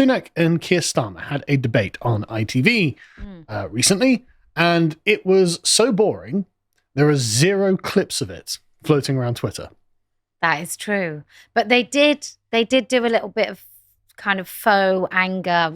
Sunak and Keir Starmer had a debate on ITV recently, and it was so boring. There are 0 clips of it floating around Twitter. That is true. But they did do a little bit of kind of faux anger,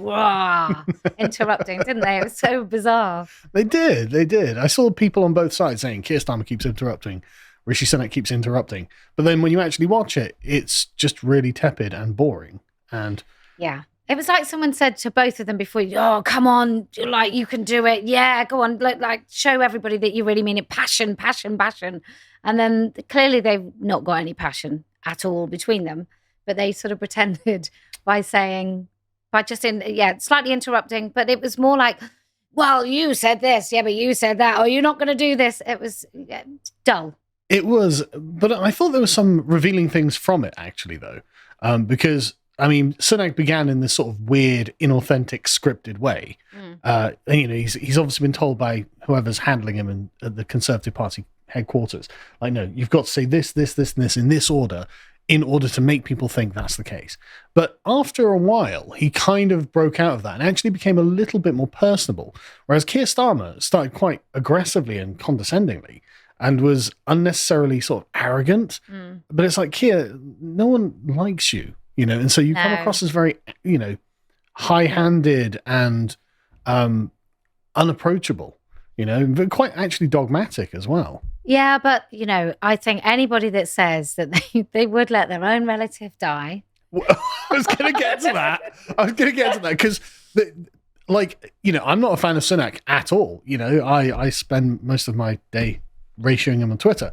interrupting, didn't they? It was so bizarre. They did. I saw people on both sides saying Keir Starmer keeps interrupting, Rishi Sunak keeps interrupting. But then when you actually watch it, it's just really tepid and boring. And yeah. It was like someone said to both of them before, oh, come on, like, you can do it. Yeah, go on, like show everybody that you really mean it. Passion, passion, passion. And then clearly they've not got any passion at all between them. But they sort of pretended by slightly interrupting. But it was more like, well, you said this. Yeah, but you said that. Or you're not going to do this. It was dull. It was, but I thought there was some revealing things from it, actually, though. Because... I mean, Sunak began in this sort of weird, inauthentic, scripted way. And, he's obviously been told by whoever's handling him at the Conservative Party headquarters, like, no, you've got to say this, this, this, and this in this order in order to make people think that's the case. But after a while, he kind of broke out of that and actually became a little bit more personable, whereas Keir Starmer started quite aggressively and condescendingly and was unnecessarily sort of arrogant. But it's like, Keir, no one likes you. And so you come across as very, high-handed and unapproachable, but quite actually dogmatic as well. Yeah, but, I think anybody that says that they would let their own relative die. I was going to get to that. Because, I'm not a fan of Sunak at all. I spend most of my day ratioing him on Twitter.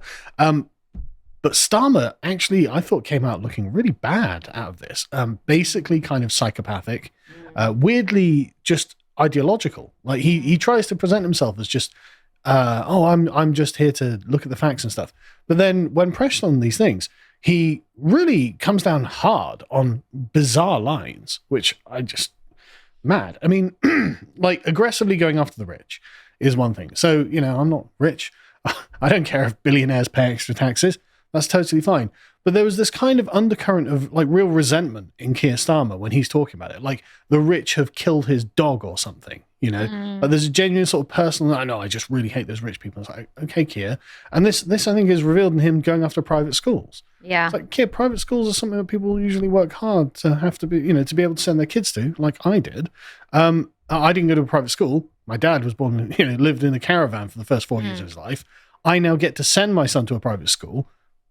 But Starmer actually, I thought, came out looking really bad out of this. Basically kind of psychopathic, weirdly just ideological. Like he tries to present himself as just, I'm just here to look at the facts and stuff. But then when pressed on these things, he really comes down hard on bizarre lines, which I just mad. I mean, like aggressively going after the rich is one thing. So, I'm not rich. I don't care if billionaires pay extra taxes. That's totally fine. But there was this kind of undercurrent of like real resentment in Keir Starmer when he's talking about it. Like the rich have killed his dog or something, Like there's a genuine sort of personal, I just really hate those rich people. It's like, okay, Keir. And this I think is revealed in him going after private schools. Yeah. It's like, Keir, private schools are something that people usually work hard to have to be, to be able to send their kids to, like I did. I didn't go to a private school. My dad was born, lived in a caravan for the first 4 years of his life. I now get to send my son to a private school.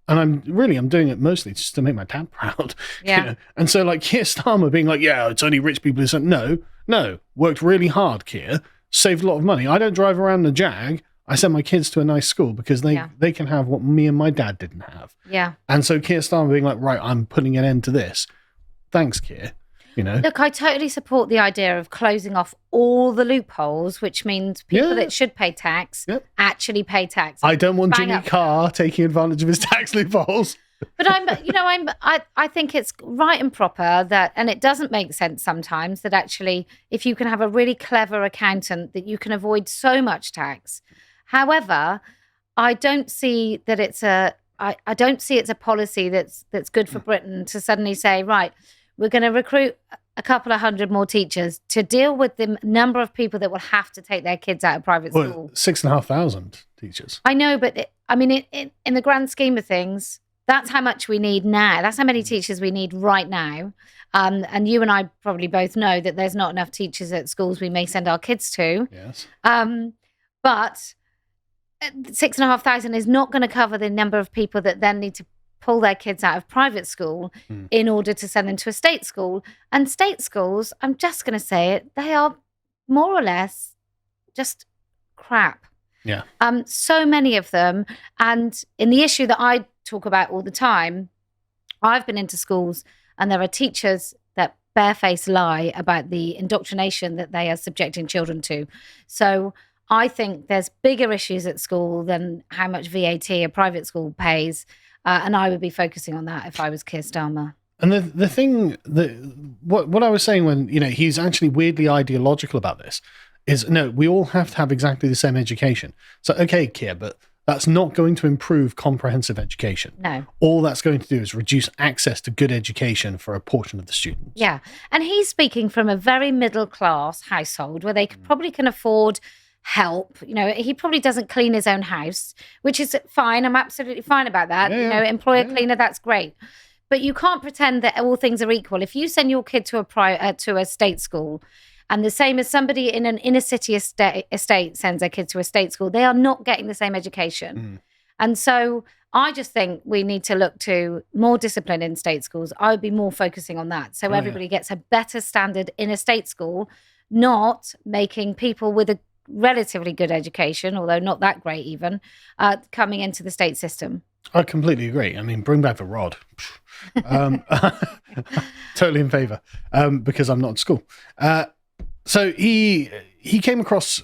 And I'm doing it mostly just to make my dad proud. Yeah. And so like Keir Starmer being like, yeah, it's only rich people who send. No, worked really hard, Keir, saved a lot of money. I don't drive around the Jag. I send my kids to a nice school because they can have what me and my dad didn't have. Yeah. And so Keir Starmer being like, right, I'm putting an end to this. Thanks, Keir. Look, I totally support the idea of closing off all the loopholes, which means people that should pay tax actually pay tax. I don't want Jimmy Carr taking advantage of his tax loopholes. But I think it's right and proper that, and it doesn't make sense sometimes that actually, if you can have a really clever accountant, that you can avoid so much tax. However, I don't see that it's a policy that's good for Britain to suddenly say, right, we're going to recruit a couple of hundred more teachers to deal with the number of people that will have to take their kids out of private school. 6,500 teachers. I know, but in the grand scheme of things, that's how much we need now. That's how many teachers we need right now. And you and I probably both know that there's not enough teachers at schools we may send our kids to. Yes. But 6,500 is not going to cover the number of people that then need to pull their kids out of private school in order to send them to a state school. And state schools, I'm just going to say it, they are more or less just crap. Yeah. So many of them. And in the issue that I talk about all the time, I've been into schools and there are teachers that barefaced lie about the indoctrination that they are subjecting children to. So I think there's bigger issues at school than how much VAT a private school pays. And I would be focusing on that if I was Keir Starmer. And the thing that what I was saying when he's actually weirdly ideological about this is no, we all have to have exactly the same education. So okay, Keir, but That's not going to improve comprehensive education. No. All that's going to do is reduce access to good education for a portion of the students. Yeah. And he's speaking from a very middle class household where they probably can afford help. He probably doesn't clean his own house, which is fine. I'm absolutely fine about that. Employer cleaner, that's great. But you can't pretend that all things are equal. If you send your kid to a state school, and the same as somebody in an inner city estate sends their kids to a state school, they are not getting the same education. And so I just think we need to look to more discipline in state schools. I would be more focusing on that. So everybody gets a better standard in a state school, not making people with a relatively good education, although not that great even, coming into the state system. I completely agree. I mean, bring back the rod. Totally in favour, because I'm not at school. So he came across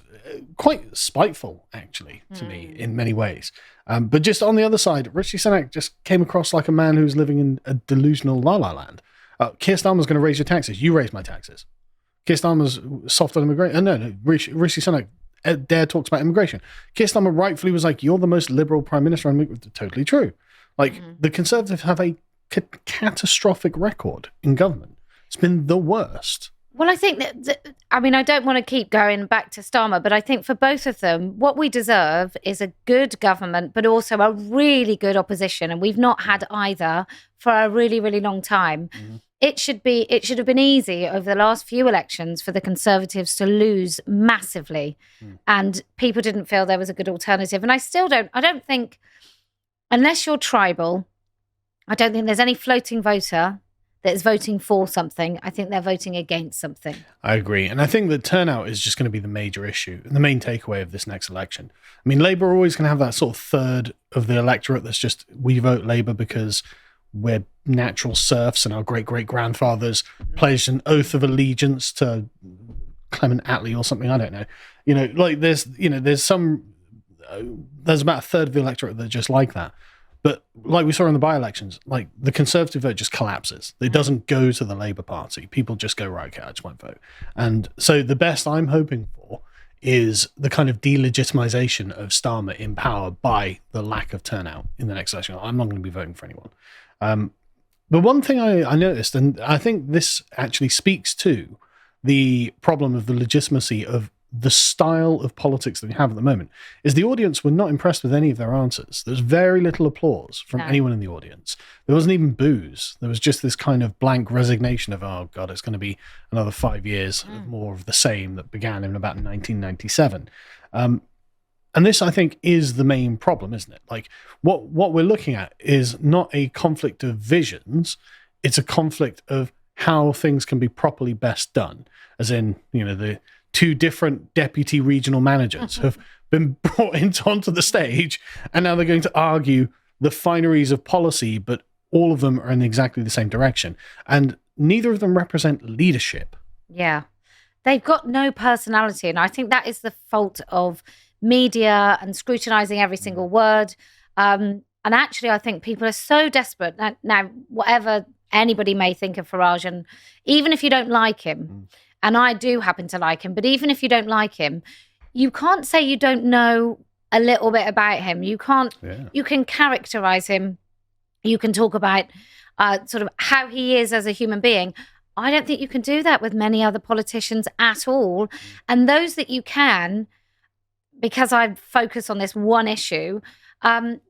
quite spiteful, actually, to me in many ways. But just on the other side, Rishi Sunak just came across like a man who's living in a delusional la-la land. Keir Starmer's going to raise your taxes. You raise my taxes. Keir Starmer's soft on immigration. No, Rishi Sunak talks about immigration. Keir Starmer rightfully was like, you're the most liberal prime minister. Totally true. Like, the Conservatives have a catastrophic record in government. It's been the worst. Well, I think I don't want to keep going back to Starmer, but I think for both of them, what we deserve is a good government, but also a really good opposition. And we've not had either for a really, really long time. It should have been easy over the last few elections for the Conservatives to lose massively. And people didn't feel there was a good alternative. And I don't think, unless you're tribal, I don't think there's any floating voter that is voting for something. I think they're voting against something. I agree. And I think that turnout is just going to be the major issue and the main takeaway of this next election. I mean, Labour are always going to have that sort of third of the electorate that's just, we vote Labour because we're natural serfs and our great-great-grandfathers pledged an oath of allegiance to Clement Attlee or something. I don't know. There's about a third of the electorate that are just like that. But like we saw in the by-elections, like the Conservative vote just collapses. It doesn't go to the Labour Party. People just go, right, okay, I just won't vote. And so the best I'm hoping for is the kind of delegitimization of Starmer in power by the lack of turnout in the next election. I'm not going to be voting for anyone. But one thing I noticed, and I think this actually speaks to the problem of the legitimacy of the style of politics that we have at the moment, is the audience were not impressed with any of their answers. There was very little applause from anyone in the audience. There wasn't even boos. There was just this kind of blank resignation of, oh God, it's going to be another 5 years of more of the same that began in about 1997. And this, I think, is the main problem, isn't it? Like, what we're looking at is not a conflict of visions. It's a conflict of how things can be properly best done. As in, the two different deputy regional managers have been brought onto the stage, and now they're going to argue the fineries of policy, but all of them are in exactly the same direction. And neither of them represent leadership. Yeah. They've got no personality. And I think that is the fault of media and scrutinizing every single word. And actually, I think people are so desperate. Now, whatever anybody may think of Farage, and even if you don't like him, and I do happen to like him, but even if you don't like him, you can't say you don't know a little bit about him. You can't, you can characterize him. You can talk about sort of how he is as a human being. I don't think you can do that with many other politicians at all. And those that you can, because I focus on this one issue,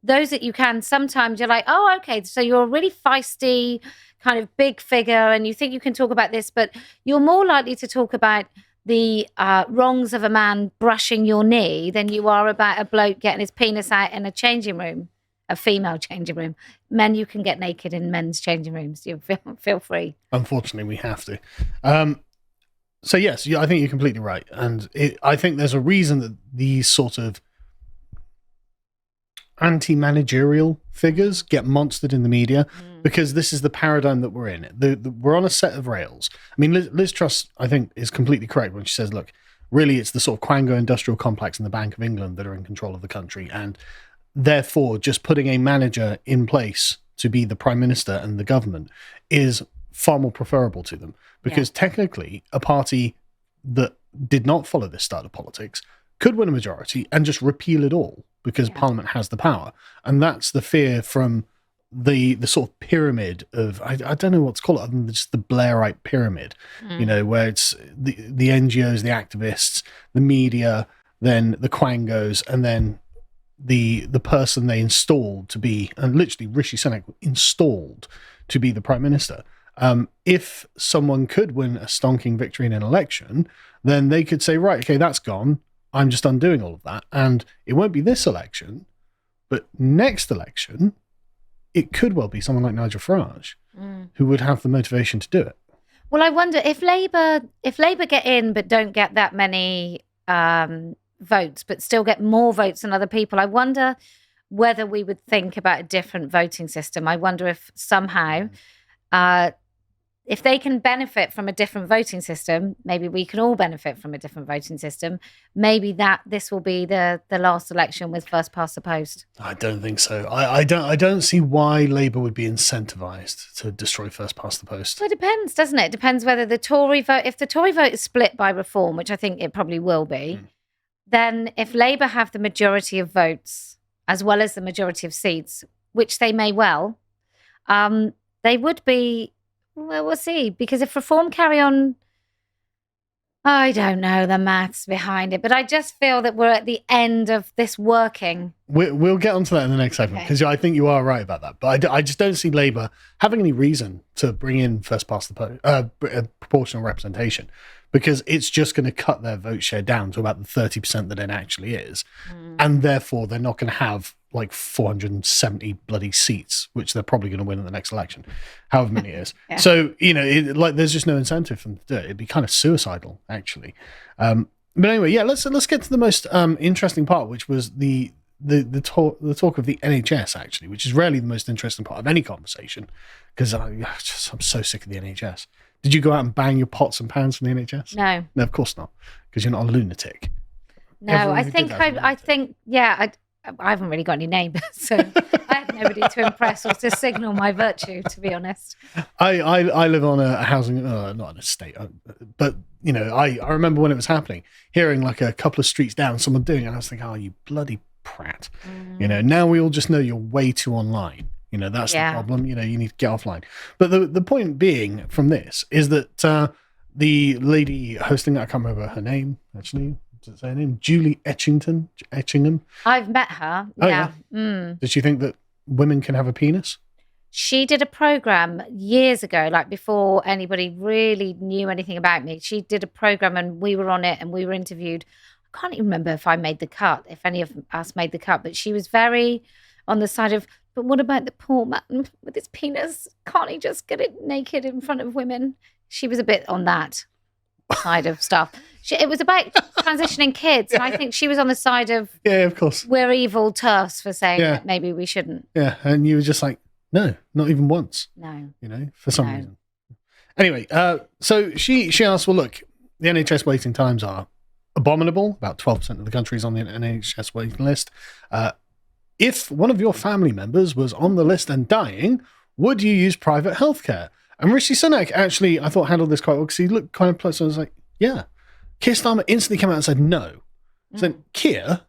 those that you can, sometimes you're like, oh, okay, so you're a really feisty kind of big figure and you think you can talk about this, but you're more likely to talk about the wrongs of a man brushing your knee than you are about a bloke getting his penis out in a changing room, a female changing room. Men, you can get naked in men's changing rooms. You feel free. Unfortunately, we have to. So yes, I think you're completely right. And I think there's a reason that these sort of anti-managerial figures get monstered in the media, because this is the paradigm that we're in. We're on a set of rails. I mean, Liz Truss, I think, is completely correct when she says, look, really it's the sort of Quango industrial complex and the Bank of England that are in control of the country. And therefore, just putting a manager in place to be the prime minister and the government is far more preferable to them. Because technically, a party that did not follow this style of politics could win a majority and just repeal it all, because Parliament has the power. And that's the fear from the sort of pyramid of, I don't know what to call it, other than just the Blairite pyramid, where it's the NGOs, the activists, the media, then the Quangos, and then the person they installed to be, and literally Rishi Sunak installed to be the Prime Minister. If someone could win a stonking victory in an election, then they could say, right, okay, that's gone. I'm just undoing all of that. And it won't be this election, but next election, it could well be someone like Nigel Farage who would have the motivation to do it. Well, I wonder if Labour get in but don't get that many votes, but still get more votes than other people, I wonder whether we would think about a different voting system. I wonder if somehow, if they can benefit from a different voting system, maybe we can all benefit from a different voting system. Maybe this will be the last election with first past the post. I don't think so. I don't see why Labour would be incentivized to destroy first past the post. Well, it depends, doesn't it? It depends whether the Tory vote, if the Tory vote is split by reform, which I think it probably will be, then if Labour have the majority of votes as well as the majority of seats, which they may well, they would be. Well, we'll see. Because if reform carry on, I don't know the maths behind it, but I just feel that we're at the end of this working. We'll get onto that in the next segment, because I think you are right about that. But I just don't see Labour having any reason to bring in first past the post proportional representation, because it's just going to cut their vote share down to about the 30% that it actually is. And therefore, they're not going to have like 470 bloody seats, which they're probably going to win in the next election, however many it is. So, there's just no incentive for them to do it. It'd be kind of suicidal, actually. But anyway, let's get to the most interesting part, which was the talk of the NHS, actually, which is rarely the most interesting part of any conversation, because I'm so sick of the NHS. Did you go out and bang your pots and pans from the NHS? No, of course not, because you're not a lunatic. No, I think I haven't really got any neighbours, so I had nobody to impress or to signal my virtue, to be honest. I live on a housing, not an estate, but I remember when it was happening, hearing like a couple of streets down, someone doing it, and I was thinking, oh, you bloody prat. Now we all just know you're way too online. That's the problem. You need to get offline. But the point being from this is that the lady hosting, I can't remember her name, actually. Does it say her name? Julie Etchingham. I've met her. Oh, yeah. Did she think that women can have a penis? She did a program years ago, like before anybody really knew anything about me. She did a program and we were on it and we were interviewed. I can't even remember if I made the cut, if any of us made the cut, but she was very on the side of, but what about the poor man with his penis? Can't he just get it naked in front of women? She was a bit on that side of stuff. It was about transitioning kids. And I think she was on the side of, of course, we're evil turfs for saying that maybe we shouldn't. Yeah, and you were just like, no, not even once. No. For some reason. Anyway, so she asked, well, look, the NHS waiting times are abominable. About 12% of the country is on the NHS waiting list. If one of your family members was on the list and dying, would you use private healthcare? And Rishi Sunak actually, I thought, handled this quite well, because he looked kind of close. I was like, yeah. Keir Starmer instantly came out and said no. I said, Keir,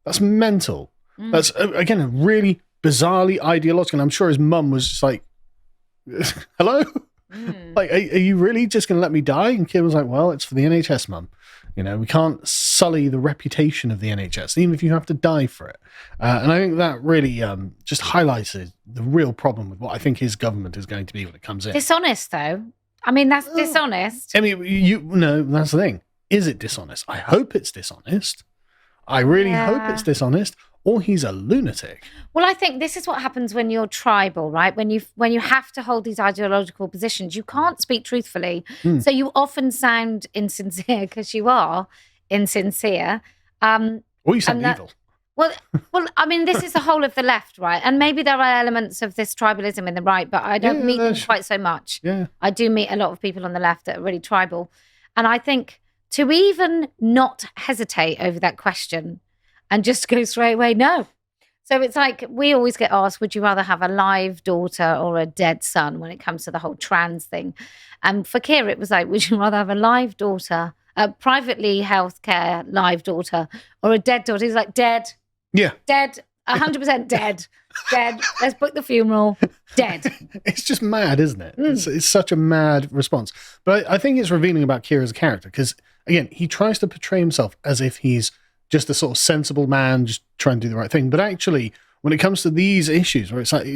that's mental. That's, again, really bizarrely ideological. And I'm sure his mum was just like, hello? Like, are you really just going to let me die? And Keir was like, well, it's for the NHS, mum. We can't sully the reputation of the NHS, even if you have to die for it. And I think that really just highlighted the real problem with what I think his government is going to be when it comes in. Dishonest, though. I mean, that's dishonest. I mean, that's the thing. Is it dishonest? I hope it's dishonest. I really hope it's dishonest, or he's a lunatic. Well, I think this is what happens when you're tribal, right? When you have to hold these ideological positions, you can't speak truthfully. So you often sound insincere, because you are insincere. Or you sound evil. Well, I mean, this is the whole of the left, right? And maybe there are elements of this tribalism in the right, but I don't meet them quite so much. Yeah. I do meet a lot of people on the left that are really tribal. And I think to even not hesitate over that question and just go straight away, no. So it's like, we always get asked, would you rather have a live daughter or a dead son when it comes to the whole trans thing? And for Keir, it was like, would you rather have a live daughter, a privately healthcare live daughter, or a dead daughter? He's like, dead. Yeah. Dead. 100% dead. Dead. Let's book the funeral. Dead. It's just mad, isn't it? It's such a mad response. But I think it's revealing about Kira as a character because, again, he tries to portray himself as if he's just a sort of sensible man, just trying to do the right thing. But actually, when it comes to these issues, where it's like,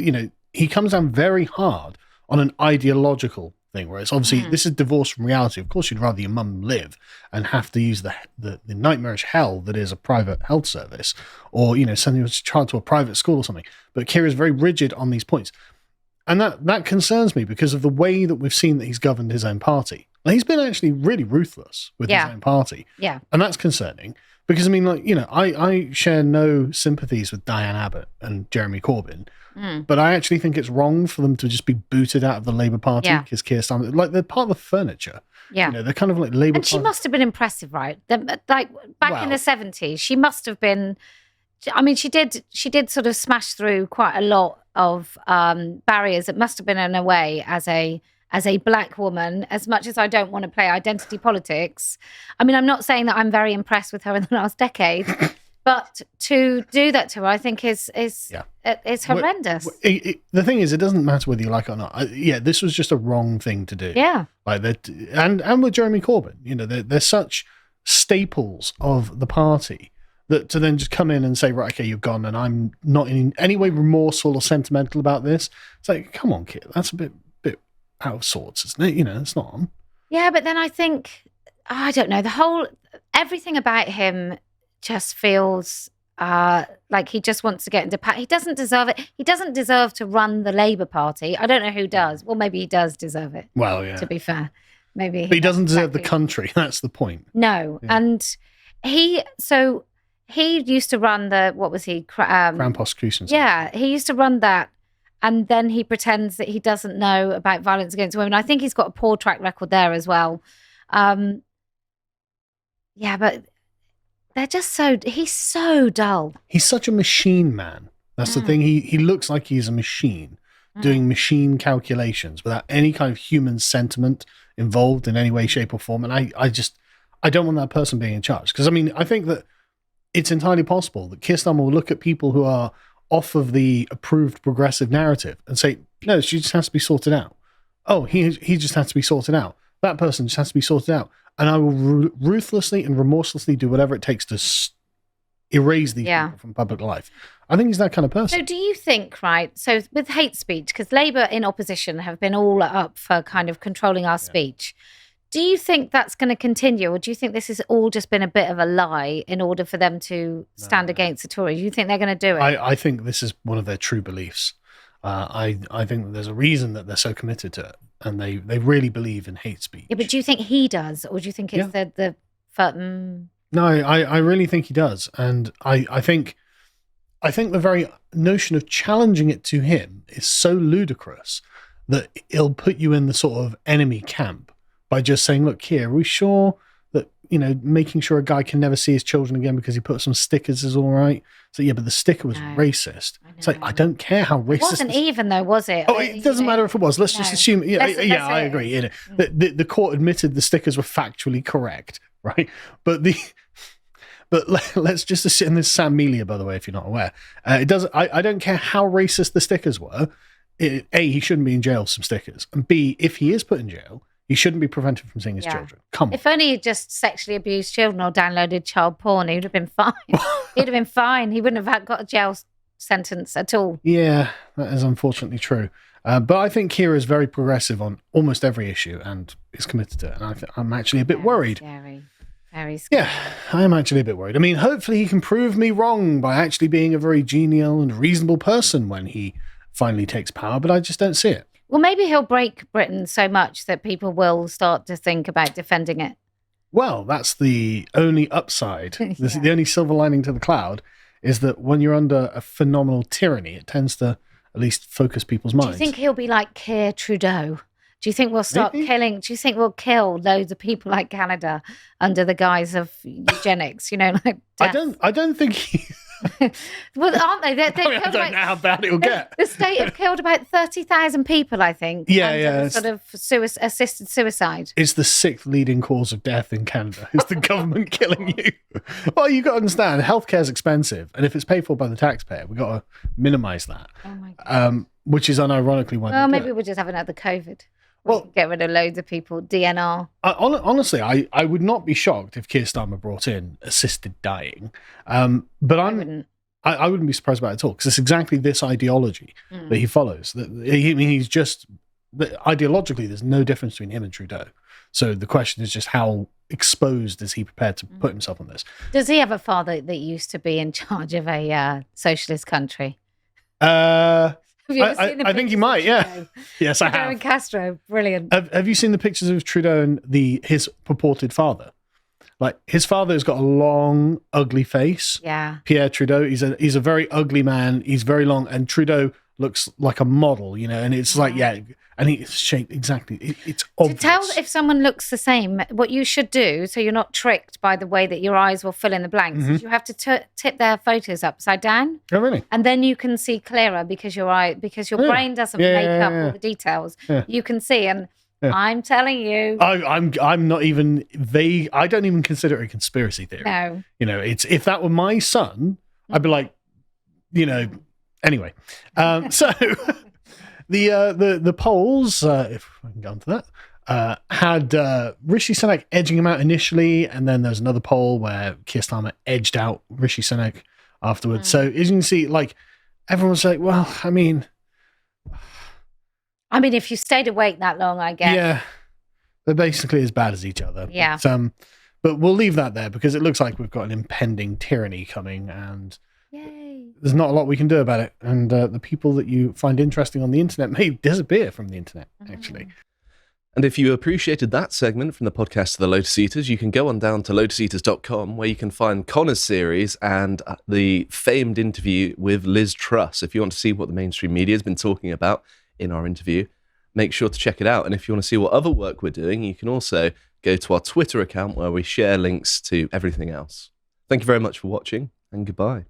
he comes down very hard on an ideological thing, where it's obviously this is divorced from reality. Of course, you'd rather your mum live and have to use the nightmarish hell that is a private health service, or send your child to a private school or something. But Kira's very rigid on these points, and that concerns me because of the way that we've seen that he's governed his own party. Like, he's been actually really ruthless with his own party, and that's concerning. Because, I share no sympathies with Diane Abbott and Jeremy Corbyn, but I actually think it's wrong for them to just be booted out of the Labour Party because Keir Starmer, like, they're part of the furniture. Yeah. They're kind of like Labour And she must have been impressive, right? Like, back in the 70s, she must have been, I mean, she did sort of smash through quite a lot of barriers. It must have been, in a way, as a black woman, as much as I don't want to play identity politics. I mean, I'm not saying that I'm very impressed with her in the last decade, but to do that to her, I think is horrendous. The thing is, it doesn't matter whether you like it or not. This was just a wrong thing to do. Yeah. Like that, and with Jeremy Corbyn, they're such staples of the party that to then just come in and say, right, okay, you're gone, and I'm not in any way remorseful or sentimental about this. It's like, come on, kid, that's a bit out of sorts, isn't it? It's not on. Yeah, but then I think, I don't know, everything about him just feels like he just wants to get into power. He doesn't deserve it. He doesn't deserve to run the Labour Party. I don't know who does. Well, maybe he does deserve it. Well, yeah. To be fair. Maybe. But he doesn't deserve the country. That's the point. No. Yeah. And he used to run the, what was he? Crown Prosecution. Yeah, he used to run that. And then he pretends that he doesn't know about violence against women. I think he's got a poor track record there as well. But they're just he's so dull. He's such a machine man. That's the thing. He looks like he's a machine doing machine calculations without any kind of human sentiment involved in any way, shape or form. And I don't want that person being in charge. Because, I think that it's entirely possible that Keir Starmer will look at people who are off of the approved progressive narrative and say, no, she just has to be sorted out. Oh, he just has to be sorted out. That person just has to be sorted out. And I will ruthlessly and remorselessly do whatever it takes to erase these people from public life. I think he's that kind of person. So do you think, right, so with hate speech, because Labour in opposition have been all up for kind of controlling our speech, do you think that's going to continue, or do you think this has all just been a bit of a lie in order for them to stand against the Tories? Do you think they're going to do it? I think this is one of their true beliefs. I think that there's a reason that they're so committed to it, and they really believe in hate speech. Yeah, but do you think he does, or do you think it's the No, I really think he does, and I think the very notion of challenging it to him is so ludicrous that it'll put you in the sort of enemy camp. By just saying, look, here, are we sure that, making sure a guy can never see his children again because he put some stickers is all right? So, yeah, but the sticker was racist. It's like, I don't care how racist. It wasn't even, though, was it? Oh, it doesn't matter if it was. Let's just assume. I agree. The court admitted the stickers were factually correct, right? But let's just assume, and this is Sam Melia, by the way, if you're not aware. It doesn't. I don't care how racist the stickers were. A, he shouldn't be in jail for some stickers. And B, if he is put in jail, he shouldn't be prevented from seeing his children. Come on. If only he'd just sexually abused children or downloaded child porn, he would have been fine. He'd have been fine. He wouldn't have got a jail sentence at all. Yeah, that is unfortunately true. But I think Keir is very progressive on almost every issue and is committed to it. And I'm actually a bit worried. Scary. Very scary. Yeah, I am actually a bit worried. Hopefully he can prove me wrong by actually being a very genial and reasonable person when he finally takes power, but I just don't see it. Well, maybe he'll break Britain so much that people will start to think about defending it. Well, that's the only upside. The only silver lining to the cloud is that when you're under a phenomenal tyranny, it tends to at least focus people's minds. Do you think he'll be like Keir Trudeau? Do you think we'll start killing? Do you think we'll kill loads of people like Canada under the guise of eugenics? Like death? I don't think Well, aren't they? They I mean, I killed don't know how bad it will get. the state have killed about 30,000 people, I think. Yeah. Sort of assisted suicide. It's the 6th leading cause of death in Canada. It's the government killing you. Well, you got to understand, healthcare is expensive, and if it's paid for by the taxpayer, we've got to minimise that. Oh my God. Which is unironically why. Well, maybe we'll just have another COVID. Well, get rid of loads of people. DNR. Honestly, I would not be shocked if Keir Starmer brought in assisted dying. But I wouldn't be surprised about it at all, because it's exactly this ideology that he follows. He's just ideologically, there's no difference between him and Trudeau. So the question is just how exposed is he prepared to put himself on this? Does he have a father that used to be in charge of a socialist country? I think he might, yeah. Yes, I have. Trudeau and Castro, brilliant. Have you seen the pictures of Trudeau and his purported father? Like, his father has got a long, ugly face. Yeah. Pierre Trudeau, he's a very ugly man. He's very long, and Trudeau looks like a model, and it's like, and he's shaped exactly. It's obvious. To tell if someone looks the same, what you should do, so you're not tricked by the way that your eyes will fill in the blanks, is you have to tip their photos upside down. Oh, really? And then you can see clearer because your brain doesn't make up all the details. Yeah. You can see, and I'm telling you, I'm not even vague. I don't even consider it a conspiracy theory. No. It's if that were my son, I'd be like, Anyway, so the polls, if I can go on to that, had Rishi Sunak edging him out initially, and then there's another poll where Keir Starmer edged out Rishi Sunak afterwards. So as you can see, like, everyone's like, well, I mean, if you stayed awake that long, I guess. Yeah, they're basically as bad as each other. Yeah. But we'll leave that there, because it looks like we've got an impending tyranny coming, and there's not a lot we can do about it. And the people that you find interesting on the internet may disappear from the internet, actually. And if you appreciated that segment from the podcast of the Lotus Eaters, you can go on down to lotuseaters.com, where you can find Connor's series and the famed interview with Liz Truss. If you want to see what the mainstream media has been talking about in our interview, make sure to check it out. And if you want to see what other work we're doing, you can also go to our Twitter account, where we share links to everything else. Thank you very much for watching, and goodbye.